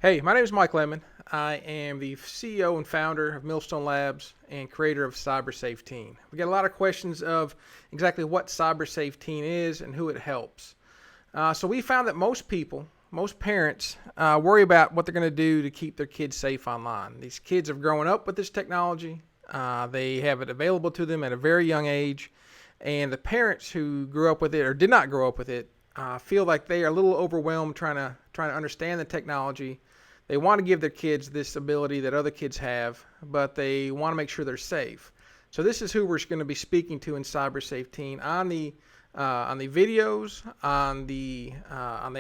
Hey, my name is Mike Lemon. I am the CEO and founder of Millstone Labs and creator of CyberSafe Teen. We get a lot of questions of exactly what CyberSafe Teen is and who it helps. So we found that most people, most parents, worry about what they're going to do to keep their kids safe online. These kids have grown up with this technology. They have it available to them at a very young age. And the parents who grew up with it or did not grow up with it feel like they are a little overwhelmed trying to understand the technology. They want to give their kids this ability that other kids have, but they want to make sure they're safe. So this is who we're going to be speaking to in CyberSafe Teen on the videos, on the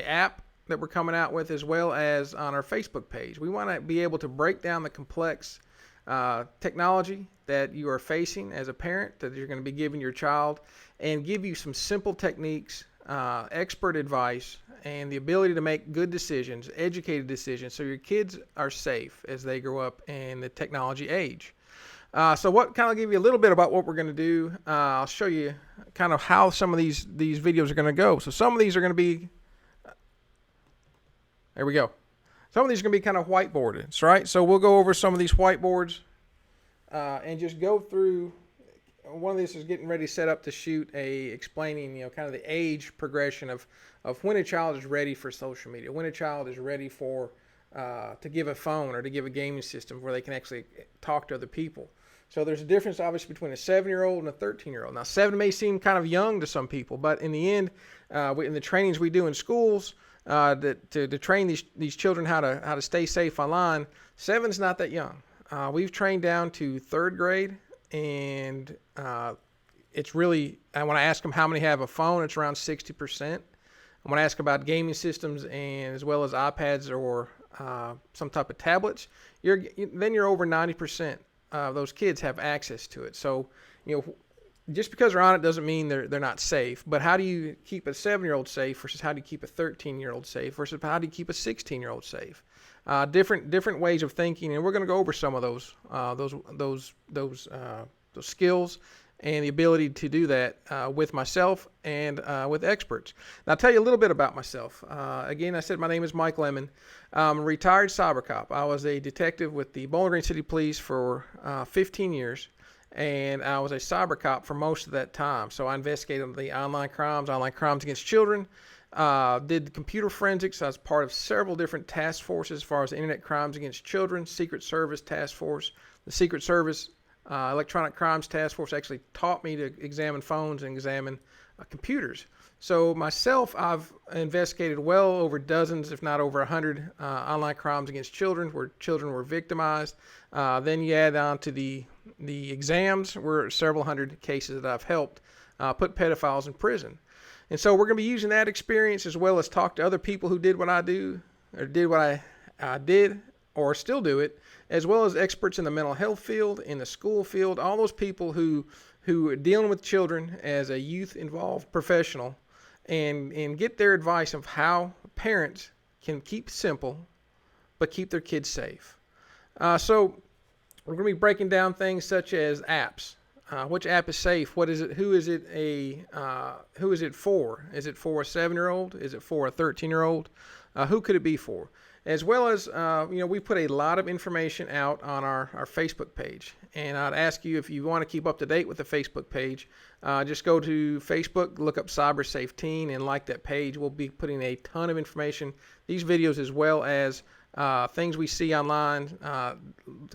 app that we're coming out with, as well as on our Facebook page. We want to be able to break down the complex technology that you are facing as a parent, that you're going to be giving your child, and give you some simple techniques, expert advice, and the ability to make good decisions, educated decisions, so your kids are safe as they grow up in the technology age. So what kind of give you a little bit about what we're going to do. I'll show you kind of how some of these videos are going to go. So some of these are going to be, there we go. Some of these are going to be kind of whiteboarded, right? So we'll go over some of these whiteboards and just go through. One of these is getting ready set up to shoot explaining, kind of the age progression of when a child is ready for social media, when a child is ready for to give a phone or to give a gaming system where they can actually talk to other people. So there's a difference, obviously, between a 7-year-old and a 13-year-old. Now, 7 may seem kind of young to some people, but in the end, in the trainings we do in schools to train these children how to stay safe online, 7's not that young. We've trained down to 3rd grade, and it's really, when I ask them how many have a phone, it's around 60%. When I ask about gaming systems and as well as iPads or some type of tablets, then you're over 90% of those kids have access to it. So, just because they're on it doesn't mean they're not safe. But how do you keep a 7-year-old safe versus how do you keep a 13-year-old safe versus how do you keep a 16-year-old safe? Different ways of thinking, and we're going to go over some of those skills and the ability to do that with myself and with experts. Now, I'll tell you a little bit about myself. Again, I said my name is Mike Lemon. I'm a retired cybercop. I was a detective with the Bowling Green City Police for 15 years, and I was a cybercop for most of that time. So I investigated the online crimes against children, did computer forensics. I was part of several different task forces as far as internet crimes against children, Secret Service task force, the Secret Service Electronic Crimes Task Force actually taught me to examine phones and examine computers. So myself, I've investigated well over dozens, if not over 100 online crimes against children where children were victimized. Then you add on to the exams, where several hundred cases that I've helped put pedophiles in prison. And so we're going to be using that experience as well as talk to other people who did what I do, or did what I did, or still do it, as well as experts in the mental health field, in the school field, all those people who are dealing with children as a youth-involved professional, and get their advice of how parents can keep simple but keep their kids safe. So we're going to be breaking down things such as apps. Which app is safe? What is it? Who is it for? Is it for a 7-year-old? Is it for a 13-year-old? Who could it be for? As well as, we put a lot of information out on our Facebook page. And I'd ask you, if you want to keep up to date with the Facebook page, just go to Facebook, look up CyberSafe Teen, and like that page. We'll be putting a ton of information, these videos as well as things we see online,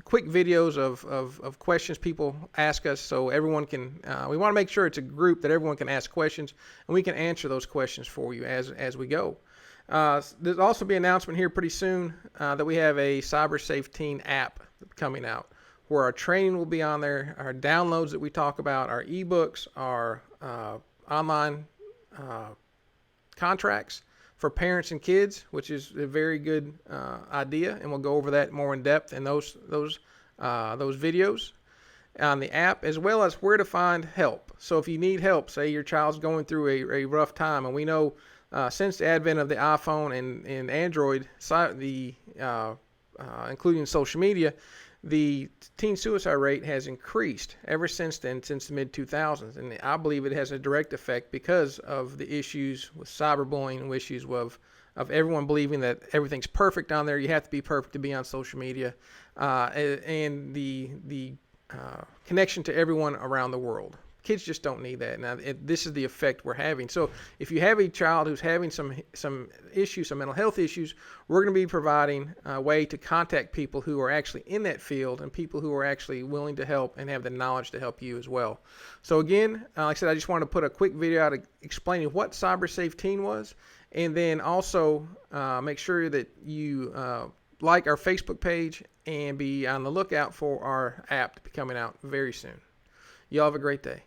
quick videos of questions people ask us, so everyone can, we want to make sure it's a group that everyone can ask questions, and we can answer those questions for you as we go. There'll also be an announcement here pretty soon that we have a CyberSafe Teen app coming out, where our training will be on there, our downloads that we talk about, our ebooks, our online contracts for parents and kids, which is a very good idea, and we'll go over that more in depth in those videos on the app, as well as where to find help. So if you need help, say your child's going through a rough time, and we know since the advent of the iPhone and Android, including social media, the teen suicide rate has increased ever since then, since the mid-2000s. And I believe it has a direct effect because of the issues with cyberbullying and issues of everyone believing that everything's perfect on there. You have to be perfect to be on social media, and the connection to everyone around the world. Kids just don't need that. Now, this is the effect we're having. So if you have a child who's having some issues, some mental health issues, we're going to be providing a way to contact people who are actually in that field and people who are actually willing to help and have the knowledge to help you as well. So again, like I said, I just wanted to put a quick video out explaining what Cyber Safe Teen was, and then also make sure that you like our Facebook page and be on the lookout for our app to be coming out very soon. Y'all have a great day.